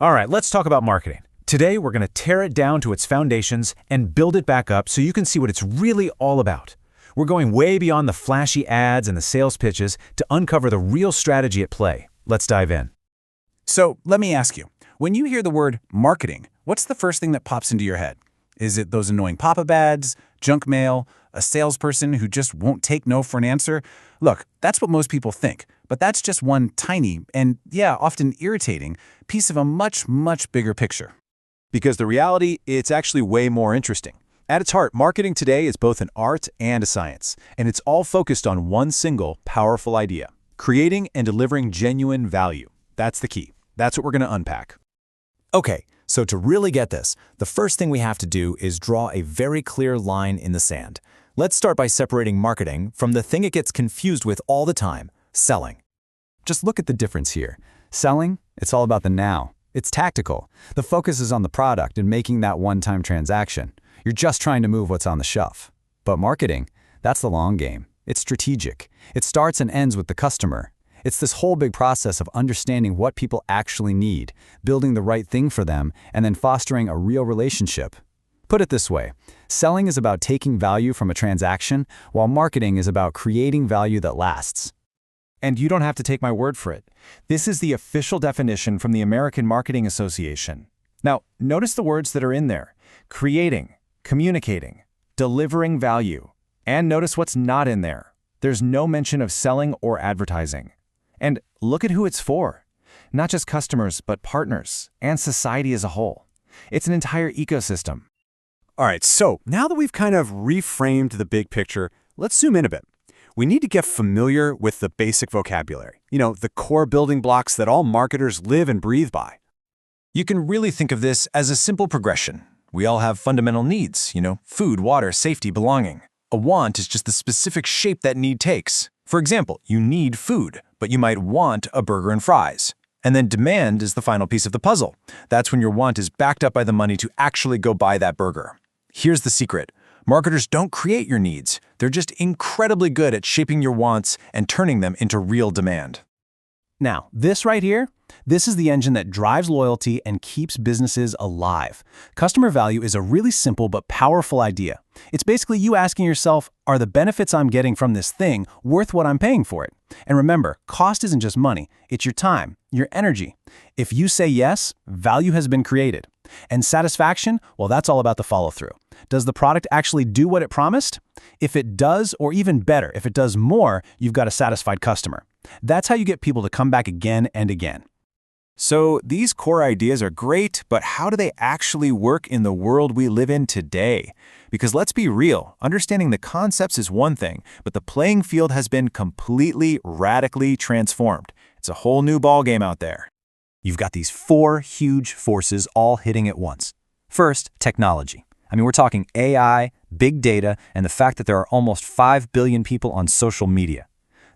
All right, let's talk about marketing. Today, we're going to tear it down to its foundations and build it back up so you can see what it's really all about. We're going way beyond the flashy ads and the sales pitches to uncover the real strategy at play. Let's dive in. So let me ask you, when you hear the word marketing, what's the first thing that pops into your head? Is it those annoying pop-up ads, junk mail, a salesperson who just won't take no for an answer? Look, that's what most people think, but that's just one tiny and, yeah, often irritating piece of a much, much bigger picture. Because the reality, it's actually way more interesting. At its heart, marketing today is both an art and a science, and it's all focused on one single, powerful idea: creating and delivering genuine value. That's the key. That's what we're going to unpack. Okay, so to really get this, the first thing we have to do is draw a very clear line in the sand. Let's start by separating marketing from the thing it gets confused with all the time: selling. Just look at the difference here. Selling, it's all about the now. It's tactical. The focus is on the product and making that one-time transaction. You're just trying to move what's on the shelf. But marketing, that's the long game. It's strategic. It starts and ends with the customer. It's this whole big process of understanding what people actually need, building the right thing for them, and then fostering a real relationship. Put it this way, selling is about taking value from a transaction, while marketing is about creating value that lasts. And you don't have to take my word for it. This is the official definition from the American Marketing Association. Now, notice the words that are in there: creating, communicating, delivering value. And notice what's not in there. There's no mention of selling or advertising. And look at who it's for. Not just customers, but partners and society as a whole. It's an entire ecosystem. All right, so now that we've kind of reframed the big picture, let's zoom in a bit. We need to get familiar with the basic vocabulary, the core building blocks that all marketers live and breathe by. You can really think of this as a simple progression. We all have fundamental needs, food, water, safety, belonging. A want is just the specific shape that need takes. For example, you need food, but you might want a burger and fries. And then demand is the final piece of the puzzle. That's when your want is backed up by the money to actually go buy that burger. Here's the secret. Marketers don't create your needs. They're just incredibly good at shaping your wants and turning them into real demand. Now, this right here, this is the engine that drives loyalty and keeps businesses alive. Customer value is a really simple but powerful idea. It's basically you asking yourself, are the benefits I'm getting from this thing worth what I'm paying for it? And remember, cost isn't just money, it's your time, your energy. If you say yes, value has been created. And satisfaction, well, that's all about the follow-through. Does the product actually do what it promised? If it does, or even better, if it does more, you've got a satisfied customer. That's how you get people to come back again and again. So these core ideas are great, but how do they actually work in the world we live in today? Because let's be real, understanding the concepts is one thing, but the playing field has been completely, radically transformed. It's a whole new ballgame out there. You've got these four huge forces all hitting at once. First, technology. We're talking AI, big data, and the fact that there are almost 5 billion people on social media.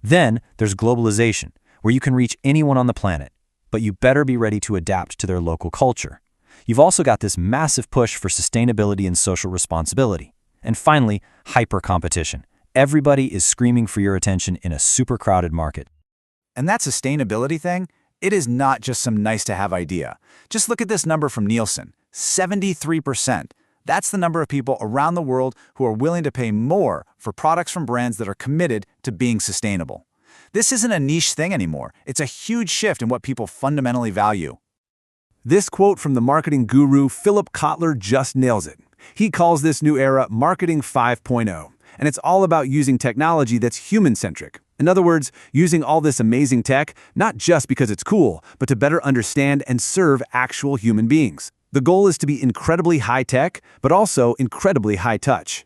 Then there's globalization, where you can reach anyone on the planet, but you better be ready to adapt to their local culture. You've also got this massive push for sustainability and social responsibility. And finally, hyper-competition. Everybody is screaming for your attention in a super crowded market. And that sustainability thing, it is not just some nice-to-have idea. Just look at this number from Nielsen, 73%. That's the number of people around the world who are willing to pay more for products from brands that are committed to being sustainable. This isn't a niche thing anymore. It's a huge shift in what people fundamentally value. This quote from the marketing guru Philip Kotler just nails it. He calls this new era Marketing 5.0, and it's all about using technology that's human-centric. In other words, using all this amazing tech, not just because it's cool, but to better understand and serve actual human beings. The goal is to be incredibly high-tech, but also incredibly high-touch.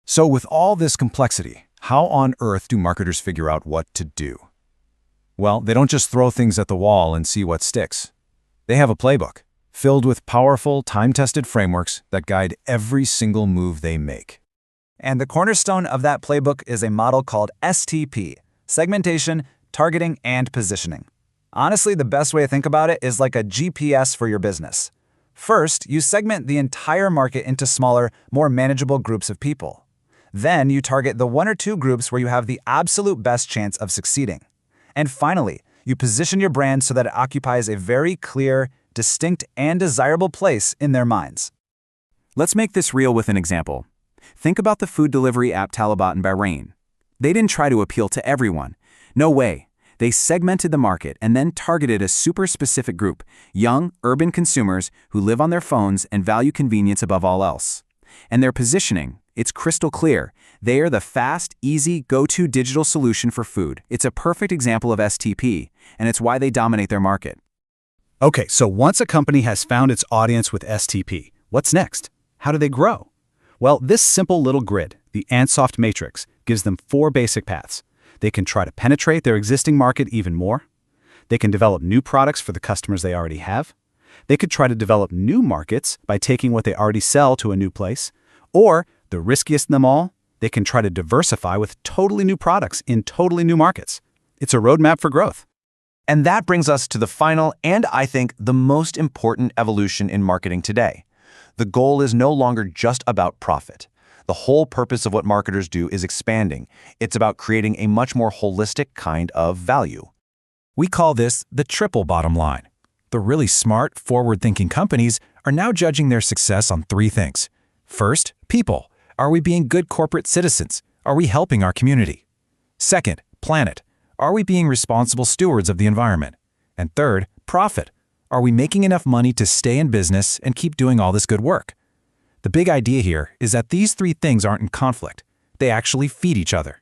So with all this complexity, how on earth do marketers figure out what to do? Well, they don't just throw things at the wall and see what sticks. They have a playbook, filled with powerful, time-tested frameworks that guide every single move they make. And the cornerstone of that playbook is a model called STP, segmentation, targeting, and positioning. Honestly, the best way to think about it is like a GPS for your business. First, you segment the entire market into smaller, more manageable groups of people. Then you target the 1 or 2 groups where you have the absolute best chance of succeeding. And finally, you position your brand so that it occupies a very clear, distinct, and desirable place in their minds. Let's make this real with an example. Think about the food delivery app Talabat in Bahrain. They didn't try to appeal to everyone. No way. They segmented the market and then targeted a super specific group, young, urban consumers who live on their phones and value convenience above all else. And their positioning, it's crystal clear. They are the fast, easy, go-to digital solution for food. It's a perfect example of STP, and it's why they dominate their market. Okay, so once a company has found its audience with STP, what's next? How do they grow? Well, this simple little grid, the Ansoft matrix, gives them 4 basic paths. They can try to penetrate their existing market even more. They can develop new products for the customers they already have. They could try to develop new markets by taking what they already sell to a new place. Or, the riskiest of them all, they can try to diversify with totally new products in totally new markets. It's a roadmap for growth. And that brings us to the final and, I think, the most important evolution in marketing today. The goal is no longer just about profit. The whole purpose of what marketers do is expanding. It's about creating a much more holistic kind of value. We call this the triple bottom line. The really smart, forward-thinking companies are now judging their success on 3 things. First, people. Are we being good corporate citizens? Are we helping our community? Second, planet. Are we being responsible stewards of the environment? And third, profit. Are we making enough money to stay in business and keep doing all this good work? The big idea here is that these 3 things aren't in conflict. They actually feed each other.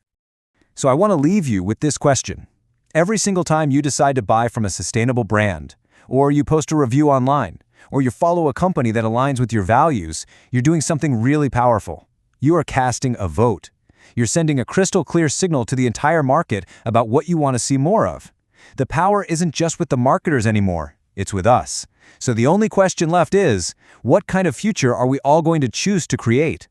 So I want to leave you with this question. Every single time you decide to buy from a sustainable brand, or you post a review online, or you follow a company that aligns with your values, you're doing something really powerful. You are casting a vote. You're sending a crystal clear signal to the entire market about what you want to see more of. The power isn't just with the marketers anymore. It's with us. So the only question left is, what kind of future are we all going to choose to create?